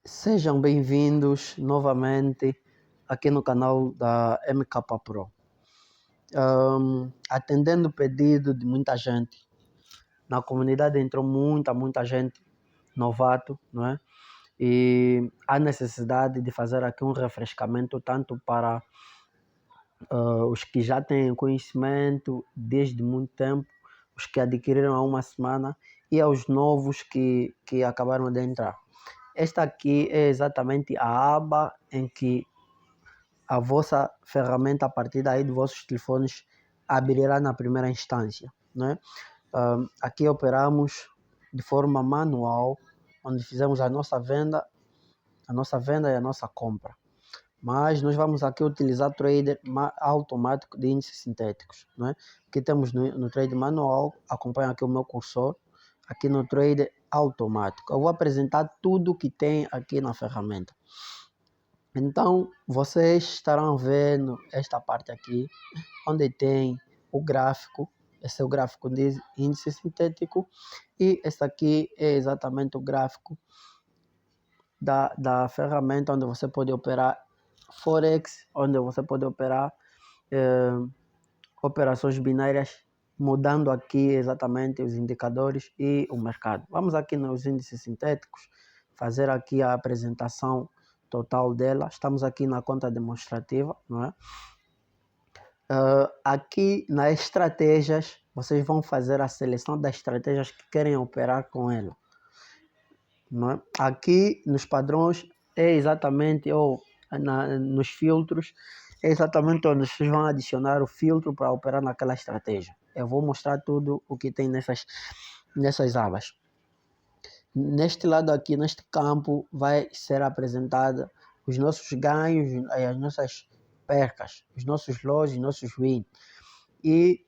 Sejam bem-vindos novamente aqui no canal da MK Pro. Atendendo o pedido de muita gente, na comunidade entrou muita gente novato, não é? E há necessidade de fazer aqui um refrescamento tanto para os que já têm conhecimento desde muito tempo, os que adquiriram há uma semana e aos novos que acabaram de entrar. Esta aqui é exatamente a aba em que a vossa ferramenta a partir daí dos vossos telefones abrirá na primeira instância, né? Aqui operamos de forma manual, onde fizemos a nossa venda e a nossa compra. Mas nós vamos aqui utilizar trader automático de índices sintéticos, né? Aqui temos no trade manual, acompanha aqui o meu cursor, aqui no trader automático. Eu vou apresentar tudo que tem aqui na ferramenta. Então, vocês estarão vendo esta parte aqui, onde tem o gráfico. Esse é o gráfico de índice sintético. E esse aqui é exatamente o gráfico da ferramenta onde você pode operar Forex, onde você pode operar operações binárias, mudando aqui exatamente os indicadores e o mercado. Vamos aqui nos índices sintéticos, fazer aqui a apresentação total dela. Estamos aqui na conta demonstrativa, não é? Aqui nas estratégias, vocês vão fazer a seleção das estratégias que querem operar com ela, não é? Aqui nos padrões é exatamente, nos filtros, é exatamente onde vocês vão adicionar o filtro para operar naquela estratégia. Eu vou mostrar tudo o que tem nessas abas. Neste lado aqui, neste campo, vai ser apresentada os nossos ganhos e as nossas percas, os nossos loss e nossos win. E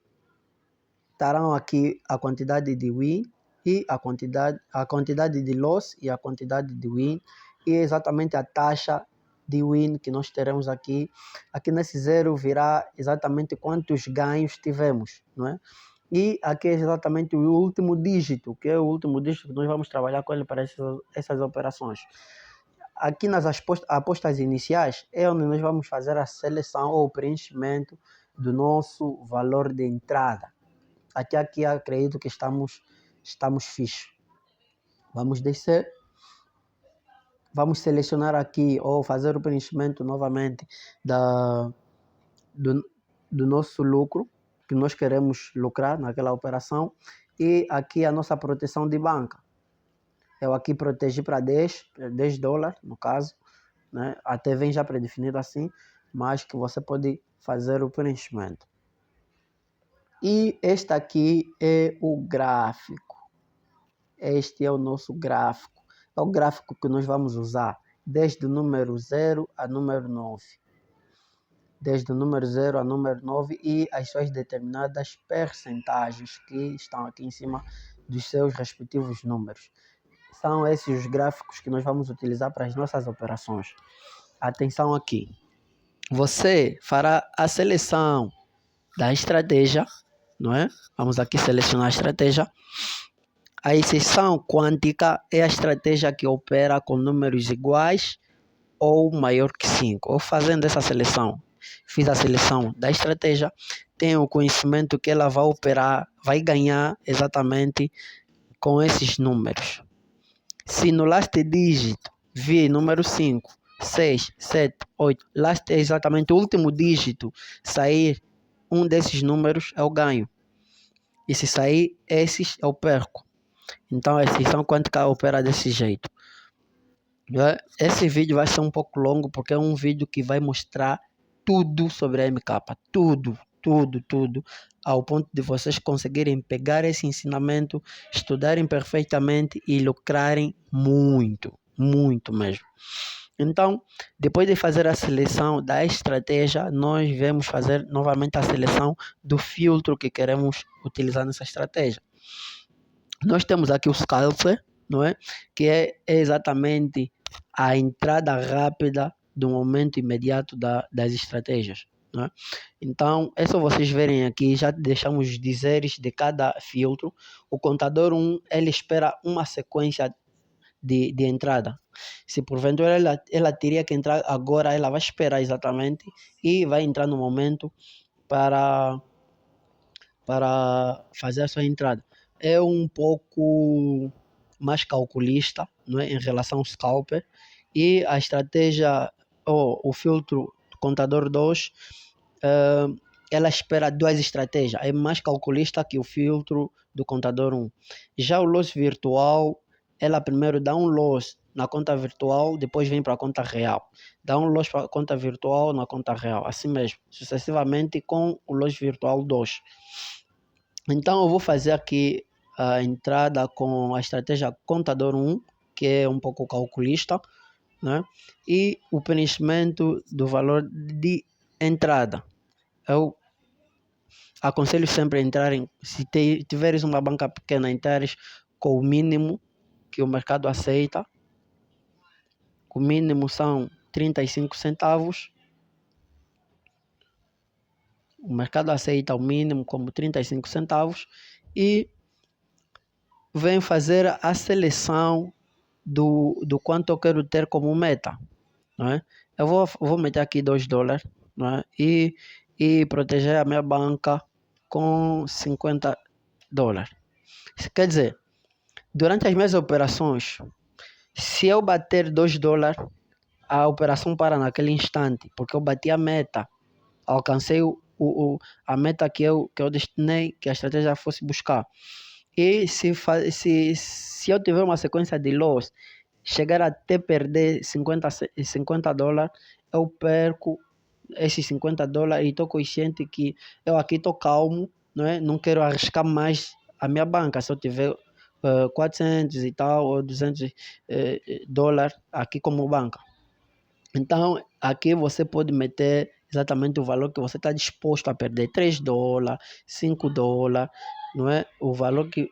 estarão aqui a quantidade de win e a quantidade de loss e a quantidade de win, e exatamente a taxa de win que nós teremos aqui. Aqui nesse zero virá exatamente quantos ganhos tivemos, não é? E aqui é exatamente o último dígito, que é o último dígito que nós vamos trabalhar com ele para essas operações. Aqui nas apostas iniciais é onde nós vamos fazer a seleção ou preenchimento do nosso valor de entrada. Aqui acredito que estamos fixos. Vamos descer. Vamos selecionar aqui ou fazer o preenchimento novamente do nosso lucro, que nós queremos lucrar naquela operação. E aqui a nossa proteção de banca. Eu aqui protegi para 10 dólares, no caso, né? Até vem já predefinido assim, mas que você pode fazer o preenchimento. E este aqui é o gráfico. Este é o nosso gráfico. É o gráfico que nós vamos usar desde o número 0 a número 9. Desde o número 0 a número 9 e as suas determinadas percentagens que estão aqui em cima dos seus respectivos números. São esses os gráficos que nós vamos utilizar para as nossas operações. Atenção aqui. Você fará a seleção da estratégia, não é? Vamos aqui selecionar a estratégia. A exceção quântica é a estratégia que opera com números iguais ou maior que 5. Ou fazendo essa seleção, fiz a seleção da estratégia, tenho o conhecimento que ela vai operar, vai ganhar exatamente com esses números. Se no last dígito vir número 5, 6, 7, 8, last é exatamente o último dígito, sair um desses números, eu ganho. E se sair esses, eu perco. Então a exceção quântica opera desse jeito. Esse vídeo vai ser um pouco longo porque é um vídeo que vai mostrar tudo sobre a MK. Tudo, ao ponto de vocês conseguirem pegar esse ensinamento, estudarem perfeitamente e lucrarem muito mesmo. Então, depois de fazer a seleção da estratégia, nós vamos fazer novamente a seleção do filtro que queremos utilizar nessa estratégia. Nós temos aqui o scalper, não é? Que é exatamente a entrada rápida do momento imediato das estratégias, não é? Então, é só vocês verem aqui, já deixamos os dizeres de cada filtro. O contador 1, ele espera uma sequência de entrada. Se porventura ela teria que entrar agora, ela vai esperar exatamente e vai entrar no momento para, para fazer a sua entrada. É um pouco mais calculista, não é, em relação ao scalper, e a estratégia, o filtro do contador 2, ela espera duas estratégias, é mais calculista que o filtro do contador 1. Já o loss virtual, ela primeiro dá um loss na conta virtual, depois vem para a conta real. Dá um loss para a conta virtual na conta real, assim mesmo, sucessivamente com o loss virtual 2. Então eu vou fazer aqui a entrada com a estratégia contador 1, que é um pouco calculista, né? E o preenchimento do valor de entrada. Eu aconselho sempre a entrarem, se tiveres uma banca pequena, entrares com o mínimo que o mercado aceita. O mínimo são 35 centavos. O mercado aceita o mínimo como 35 centavos e vem fazer a seleção do quanto eu quero ter como meta, não é? Eu vou meter aqui $2, não é? E proteger a minha banca com $50. Quer dizer, durante as minhas operações, se eu bater $2, a operação para naquele instante, porque eu bati a meta, alcancei a meta que eu destinei, que a estratégia fosse buscar. E se eu tiver uma sequência de loss, chegar até perder $50, eu perco esses $50 e estou consciente que eu aqui estou calmo, não é? Não quero arriscar mais a minha banca. Se eu tiver 400 e tal, ou $200 aqui como banca. Então, aqui você pode meter exatamente o valor que você está disposto a perder, $3, $5, não é? O valor que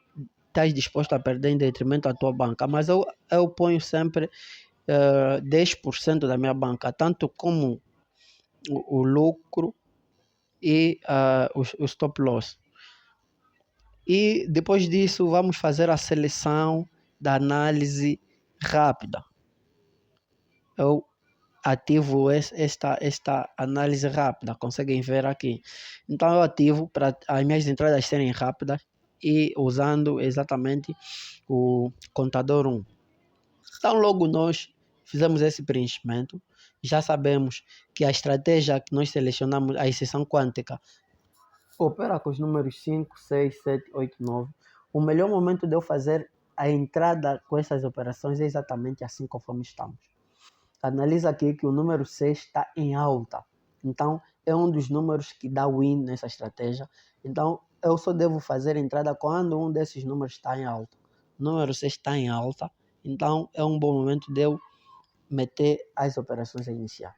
estás disposto a perder em detrimento da tua banca. Mas eu ponho sempre 10% da minha banca, tanto como o lucro e o stop loss. E depois disso, vamos fazer a seleção da análise rápida. Eu ativo esta análise rápida, conseguem ver aqui. Então eu ativo para as minhas entradas serem rápidas e usando exatamente o contador 1. Então logo nós fizemos esse preenchimento, já sabemos que a estratégia que nós selecionamos, a exceção quântica, opera com os números 5, 6, 7, 8, 9. O melhor momento de eu fazer a entrada com essas operações é exatamente assim conforme estamos. Analisa aqui que o número 6 está em alta. Então, é um dos números que dá win nessa estratégia. Então, eu só devo fazer entrada quando um desses números está em alta. O número 6 está em alta. Então, é um bom momento de eu meter as operações a iniciar.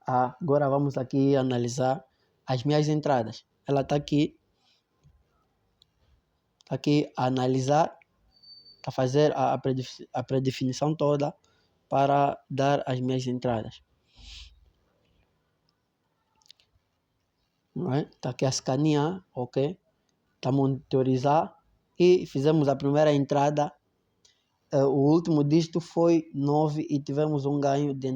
Agora, vamos aqui analisar as minhas entradas. Ela está aqui. Está aqui a analisar, a fazer a predefinição toda para dar as minhas entradas. Não é? Tá aqui a escanear, ok? Tá monitorizar e fizemos a primeira entrada. O último dígito foi 9 e tivemos um ganho de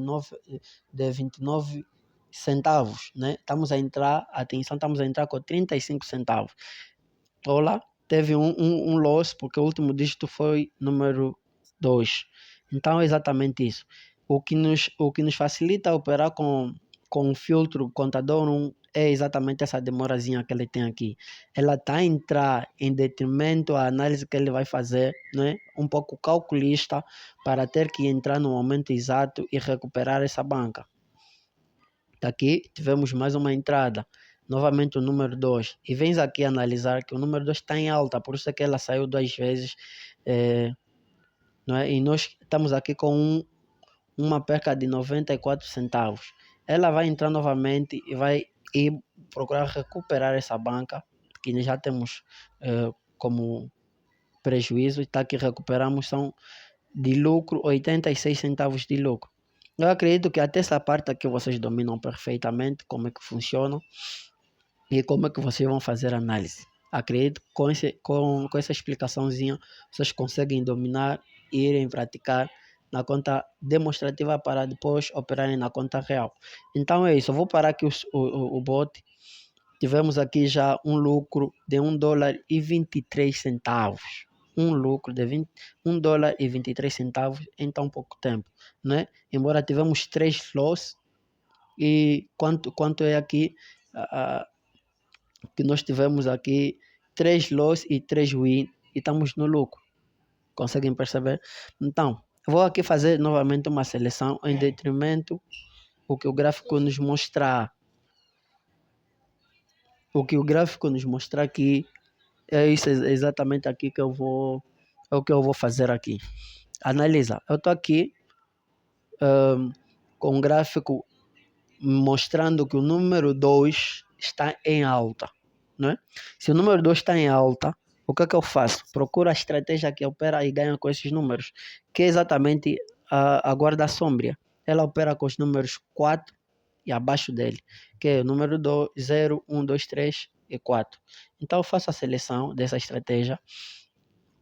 29 centavos, né? Estamos a entrar, atenção, estamos a entrar com 35 centavos. Olá, teve um loss porque o último dígito foi número 2. Então é exatamente isso. O que nos facilita operar com o filtro contador 1 é exatamente essa demorazinha que ele tem aqui. Ela está a entrar em detrimento à análise que ele vai fazer, né? Um pouco calculista, para ter que entrar no momento exato e recuperar essa banca. Aqui tivemos mais uma entrada, novamente o número 2, e vens aqui analisar que o número 2 está em alta, por isso é que ela saiu 2 vezes, não é? E nós estamos aqui com uma perca de 94 centavos. Ela vai entrar novamente e vai procurar recuperar essa banca, que já temos como prejuízo, está aqui recuperamos, são de lucro 86 centavos de lucro. Eu acredito que até essa parte aqui vocês dominam perfeitamente como é que funciona e como é que vocês vão fazer análise. Acredito que com essa explicaçãozinha vocês conseguem dominar irem praticar na conta demonstrativa para depois operarem na conta real. Então é isso, eu vou parar aqui o bot. Tivemos aqui já um lucro de $1,23. Um lucro de $1,23 em tão pouco tempo, né? Embora tivemos 3 loss. E quanto é aqui que nós tivemos aqui 3 loss e 3 win e estamos no lucro. Conseguem perceber? Então, vou aqui fazer novamente uma seleção em detrimento o que o gráfico nos mostra. O que o gráfico nos mostra aqui é isso exatamente aqui que eu vou fazer aqui. Analisa, eu estou aqui com um gráfico mostrando que o número 2 está em alta, né? Se o número 2 está em alta, o que é que eu faço? Procuro a estratégia que opera e ganha com esses números, que é exatamente a guarda sombria. Ela opera com os números 4 e abaixo dele, que é o número 2, 0, 1, 2, 3 e 4. Então eu faço a seleção dessa estratégia.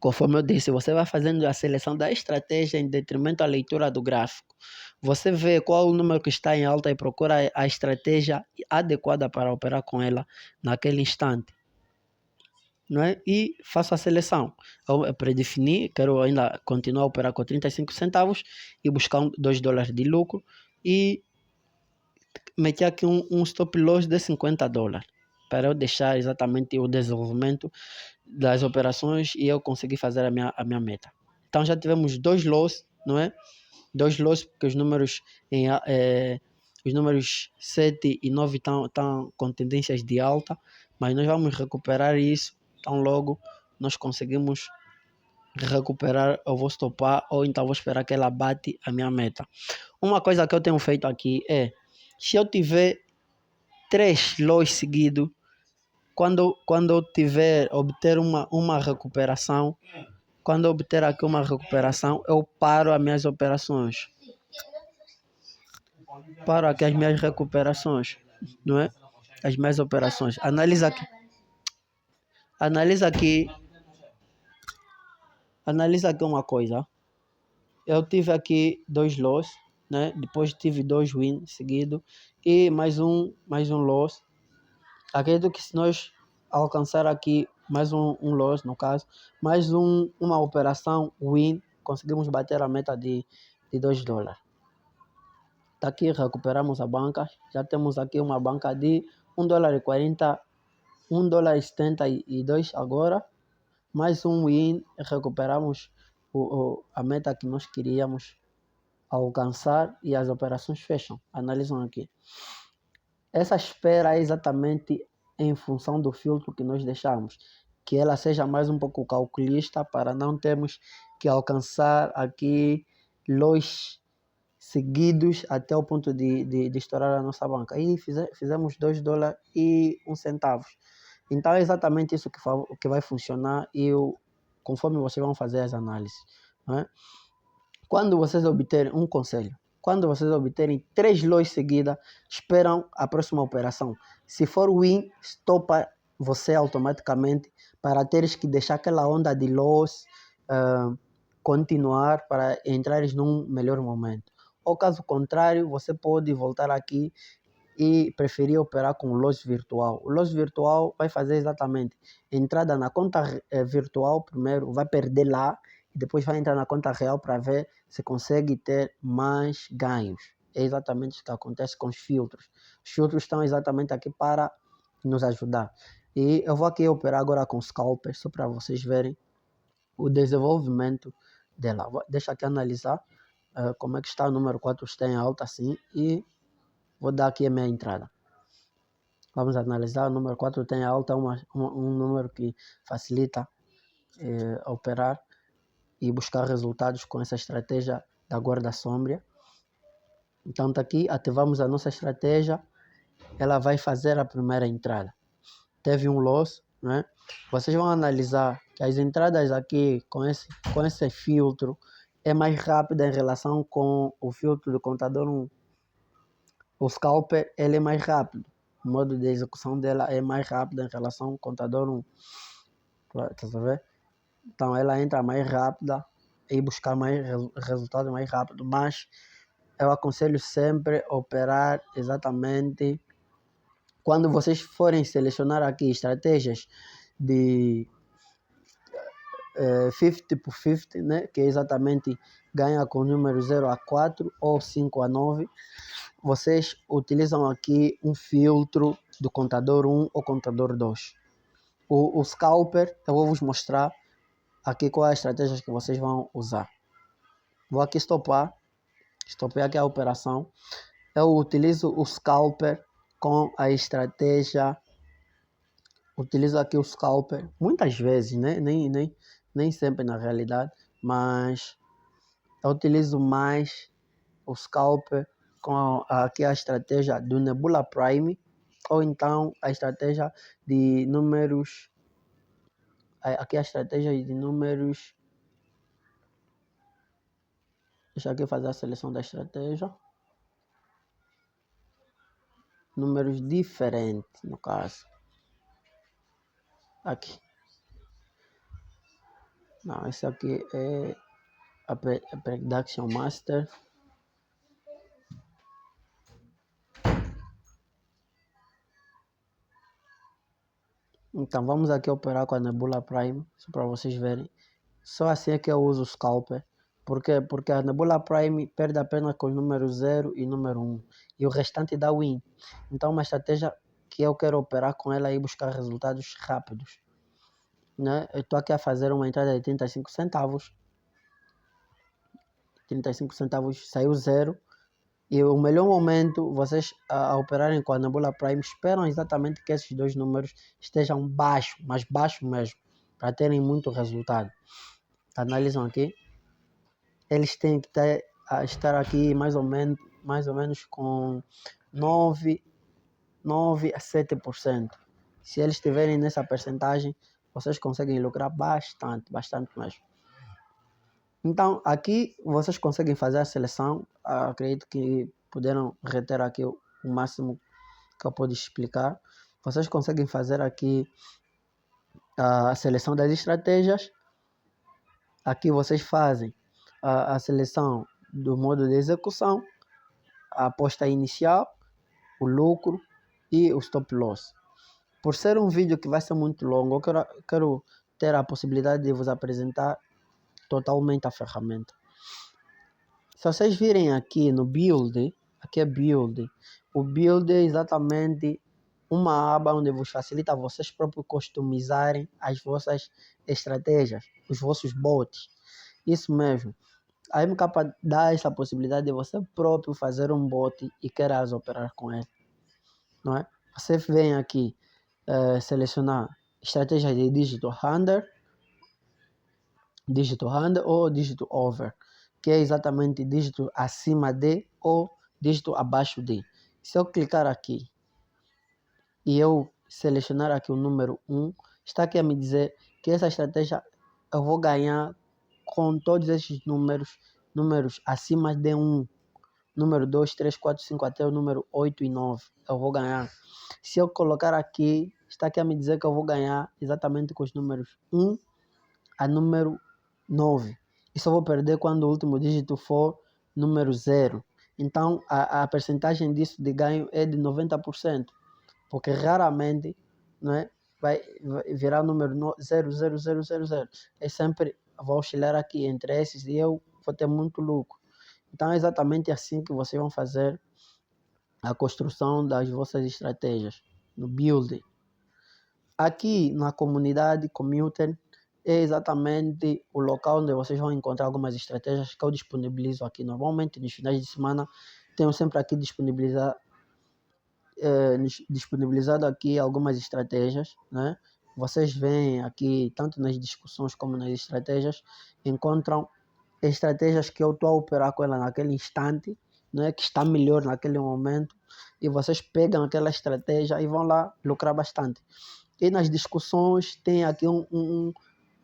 Conforme eu disse, você vai fazendo a seleção da estratégia em detrimento à leitura do gráfico. Você vê qual o número que está em alta e procura a estratégia adequada para operar com ela naquele instante. Não é? E faço a seleção. Eu predefini, quero ainda continuar a operar com 35 centavos e buscar $2 de lucro. E meti aqui um stop loss de $50 para eu deixar exatamente o desenvolvimento das operações e eu consegui fazer a minha meta. Então já tivemos 2 loss, não é? 2 loss porque os números 7 e 9 estão com tendências de alta, mas nós vamos recuperar isso tão logo nós conseguimos recuperar. Eu vou stopar ou então vou esperar que ela bate a minha meta. Uma coisa que eu tenho feito aqui é, se eu tiver 3 loss seguidos, quando eu obter uma recuperação, quando eu obter aqui uma recuperação, eu paro as minhas operações. Paro aqui as minhas recuperações, não é? As minhas operações. Analisa aqui. Analisa aqui uma coisa. Eu tive aqui 2 loss, né? Depois tive 2 wins seguidos e mais um loss. Acredito que se nós alcançar aqui mais um loss, no caso, mais uma operação win, conseguimos bater a meta de $2. Tá aqui, recuperamos a banca. Já temos aqui uma banca de $1,40, $1,72 agora. Mais um win, recuperamos a meta que nós queríamos alcançar e as operações fecham. Analisam aqui. Essa espera é exatamente em função do filtro que nós deixamos, que ela seja mais um pouco calculista para não termos que alcançar aqui loss seguidos até o ponto de estourar a nossa banca. E fizemos $2,01. Então é exatamente isso que vai funcionar e conforme vocês vão fazer as análises. Não é? Quando vocês obterem um conselho, quando vocês obterem 3 loss seguidas, esperam a próxima operação. Se for win, stopa você automaticamente para teres que deixar aquela onda de loss continuar para entrares num melhor momento. Ou caso contrário, você pode voltar aqui e preferir operar com loss virtual. O loss virtual vai fazer exatamente entrada na conta virtual primeiro, vai perder lá e depois vai entrar na conta real para ver se consegue ter mais ganhos. É exatamente isso que acontece com os filtros. Os filtros estão exatamente aqui para nos ajudar. E eu vou aqui operar agora com scalper, só para vocês verem o desenvolvimento dela. Deixa aqui analisar como é que está o número 4, está em alta assim, e vou dar aqui a minha entrada. Vamos analisar, o número 4 tem alta, um número que facilita operar e buscar resultados com essa estratégia da guarda sombria. Então tá aqui, ativamos a nossa estratégia, ela vai fazer a primeira entrada. Teve um loss, né? Vocês vão analisar que as entradas aqui com esse filtro é mais rápida em relação com o filtro do contador 1. O scalper ele é mais rápido, o modo de execução dela é mais rápido em relação ao contador 1. Tá vendo? Então ela entra mais rápida ir buscar mais resultado mais rápido, mas eu aconselho sempre operar exatamente quando vocês forem selecionar aqui estratégias de 50 por 50, né, que é exatamente ganha com o número 0 a 4 ou 5 a 9, vocês utilizam aqui um filtro do contador 1 ou contador 2. O scalper, eu vou vos mostrar aqui qual é a estratégia que vocês vão usar. Vou aqui estopei aqui a operação. Eu utilizo o scalper com a estratégia, utilizo aqui o scalper muitas vezes, né? Nem sempre na realidade, mas eu utilizo mais o scalper com aqui a estratégia do Nebula Prime, ou então a estratégia de números, aqui a estratégia de números, deixa aqui fazer a seleção da estratégia, números diferentes no caso, aqui, não, esse aqui é a Prediction Master. Então vamos aqui operar com a Nebula Prime, só para vocês verem. Só assim é que eu uso o scalper. Por quê? Porque a Nebula Prime perde apenas com o número 0 e número 1. E o restante dá win. Então uma estratégia que eu quero operar com ela e buscar resultados rápidos, né? Eu estou aqui a fazer uma entrada de 35 centavos. 35 centavos saiu 0. E o melhor momento, vocês a operarem com a Nebula Prime, esperam exatamente que esses dois números estejam baixos, mas baixos mesmo, para terem muito resultado. Analisam aqui. Eles têm que estar aqui mais ou menos com 9 a 7%. Se eles estiverem nessa percentagem, vocês conseguem lucrar bastante mesmo. Então, aqui vocês conseguem fazer a seleção. Acredito que puderam reter aqui o máximo que eu pude explicar. Vocês conseguem fazer aqui a seleção das estratégias. Aqui vocês fazem a seleção do modo de execução, a aposta inicial, o lucro e o stop loss. Por ser um vídeo que vai ser muito longo, eu quero ter a possibilidade de vos apresentar totalmente a ferramenta. Se vocês virem aqui no Build, aqui é Build. O Build é exatamente uma aba onde vos facilita vocês próprios customizarem as vossas estratégias, os vossos bots. Isso mesmo. A MK dá essa possibilidade de você próprio fazer um bot e querer operar com ele, não é? Você vem aqui selecionar estratégias de dígito under ou dígito over, que é exatamente dígito acima de ou dígito abaixo de. Se eu clicar aqui e eu selecionar aqui o número 1, está aqui a me dizer que essa estratégia eu vou ganhar com todos esses números acima de 1. Número 2, 3, 4, 5 até o número 8 e 9. Eu vou ganhar. Se eu colocar aqui, está aqui a me dizer que eu vou ganhar exatamente com os números 1 a número 9. E só vou perder quando o último dígito for número 0. Então, a percentagem disso de ganho é de 90%. Porque raramente, não é, vai virar o número 00000. É sempre, vou oscilar aqui entre esses e eu vou ter muito lucro. Então é exatamente assim que vocês vão fazer a construção das vossas estratégias no Build. Aqui na comunidade Commuter é exatamente o local onde vocês vão encontrar algumas estratégias que eu disponibilizo aqui. Normalmente nos finais de semana tenho sempre aqui disponibilizado aqui algumas estratégias, né? Vocês veem aqui, tanto nas discussões como nas estratégias, encontram estratégias que eu estou a operar com ela naquele instante, né, que está melhor naquele momento, e vocês pegam aquela estratégia e vão lá lucrar bastante. E nas discussões tem aqui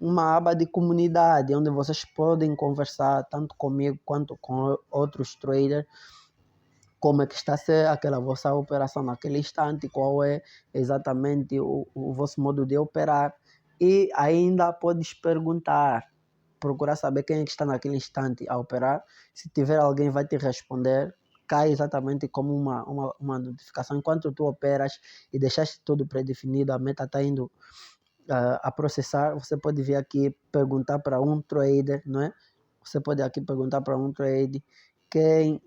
uma aba de comunidade, onde vocês podem conversar tanto comigo quanto com outros traders, como é que está a ser aquela vossa operação naquele instante, qual é exatamente o vosso modo de operar, e ainda podes perguntar procurar saber quem é que está naquele instante a operar. Se tiver alguém, vai te responder. Cai exatamente como uma notificação. Enquanto tu operas e deixaste tudo predefinido, a meta está indo a processar, você pode vir aqui perguntar para um trader, não é? Você pode aqui perguntar para um trader quem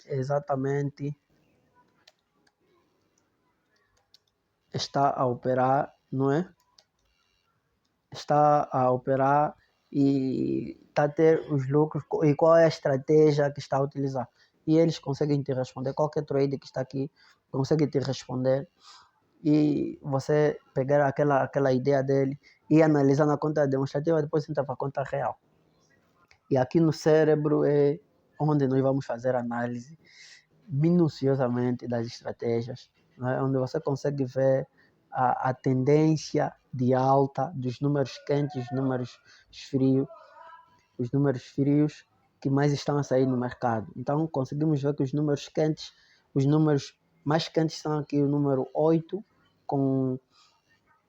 exatamente está a operar, não é? Está a operar e está a ter os lucros e qual é a estratégia que está a utilizar. E eles conseguem te responder, qualquer trader que está aqui consegue te responder e você pegar aquela ideia dele e analisar na conta demonstrativa, depois entra para a conta real. E aqui no cérebro é onde nós vamos fazer análise minuciosamente das estratégias, né? Onde você consegue ver a tendência de alta dos números quentes, os números frios que mais estão a sair no mercado. Então conseguimos ver que os números quentes, os números mais quentes são aqui o número 8, com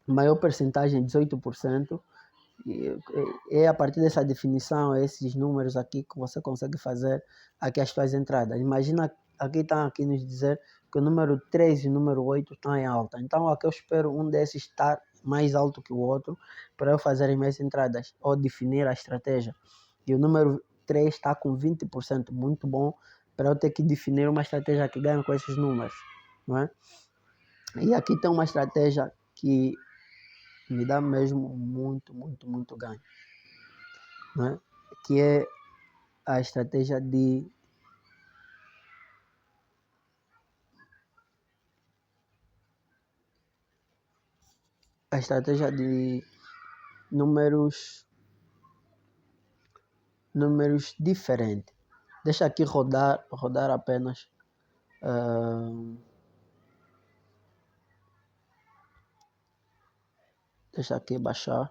maior percentagem, 18%. E é a partir dessa definição, esses números aqui, que você consegue fazer aqui as suas entradas. Imagina, aqui estão aqui nos dizer que o número 3 e o número 8 estão em alta. Então aqui eu espero um desses estar mais alto que o outro para eu fazer as minhas entradas ou definir a estratégia. E o número 3 está com 20%, muito bom, para eu ter que definir uma estratégia que ganhe com esses números, não é? E aqui tem uma estratégia que me dá mesmo muito ganho, né? Que é a estratégia de números diferentes. Deixa aqui rodar apenas. Deixa aqui baixar.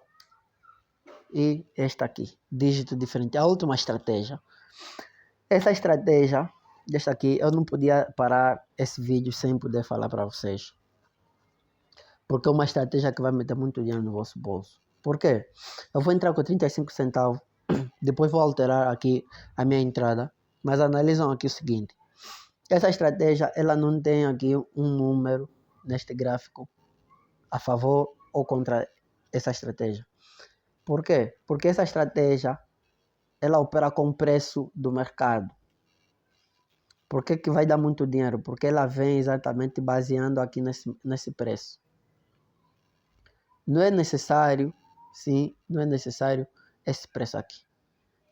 E esta aqui, dígito diferente, a última estratégia. Essa estratégia, deixa aqui, eu não podia parar esse vídeo sem poder falar para vocês. Porque é uma estratégia que vai meter muito dinheiro no vosso bolso. Por quê? Eu vou entrar com 35 centavos, depois vou alterar aqui a minha entrada, mas analisam aqui o seguinte. Essa estratégia, ela não tem aqui um número neste gráfico a favor ou contra essa estratégia. Por quê? Porque essa estratégia, ela opera com o preço do mercado. Por que vai dar muito dinheiro? Porque ela vem exatamente baseando aqui nesse preço. Não é necessário, sim, não é necessário esse preço aqui.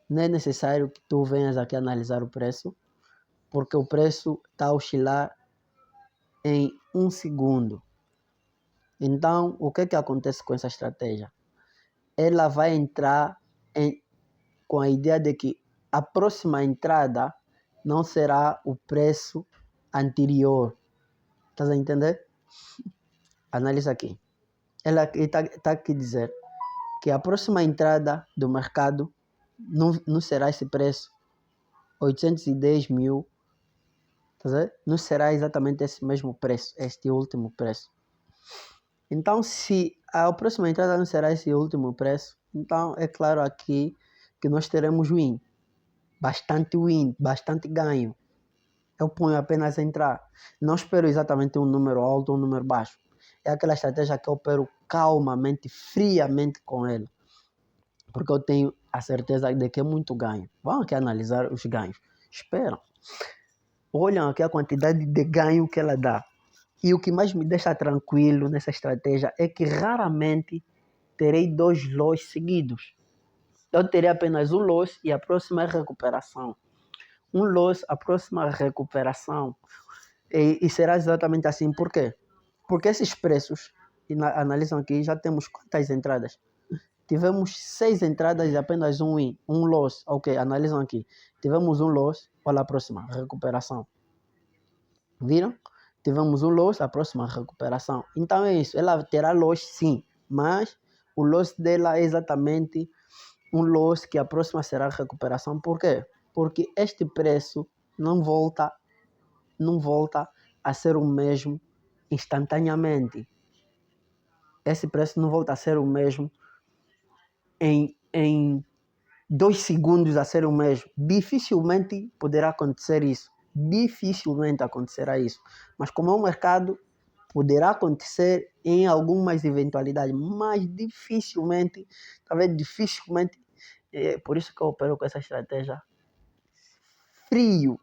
Não é necessário que tu venhas aqui analisar o preço, porque o preço está a oscilar em 1 segundo. Então, o que acontece com essa estratégia? Ela vai entrar com a ideia de que a próxima entrada não será o preço anterior. Estás a entender? Analisa aqui. Ela está aqui dizer que a próxima entrada do mercado não será esse preço, 810 mil, tá certo? Não será exatamente esse mesmo preço, este último preço. Então, se a próxima entrada não será esse último preço, então é claro aqui que nós teremos win, bastante ganho. Eu ponho apenas entrar. Não espero exatamente um número alto ou um número baixo. É aquela estratégia que eu opero calmamente, friamente com ela. Porque eu tenho a certeza de que é muito ganho. Vão aqui analisar os ganhos. Esperam. Olham aqui a quantidade de ganho que ela dá. E o que mais me deixa tranquilo nessa estratégia é que raramente terei 2 loss seguidos. Eu terei apenas um loss e a próxima é recuperação. Um loss, a próxima recuperação. E será exatamente assim. Por quê? Porque esses preços, analisam aqui, já temos quantas entradas? Tivemos 6 entradas e apenas um win, um loss. Ok, analisam aqui. Tivemos um loss, olha a próxima, recuperação. Viram? Tivemos um loss, a próxima recuperação. Então é isso, ela terá loss sim, mas o loss dela é exatamente um loss que a próxima será recuperação. Por quê? Porque este preço não volta a ser o mesmo instantaneamente. Esse preço não volta a ser o mesmo em em 2 segundos a ser o mesmo. Dificilmente poderá acontecer isso. Dificilmente acontecerá isso. Mas como é um mercado, poderá acontecer em algumas eventualidades, mas dificilmente, talvez dificilmente, por isso que eu opero com essa estratégia frio.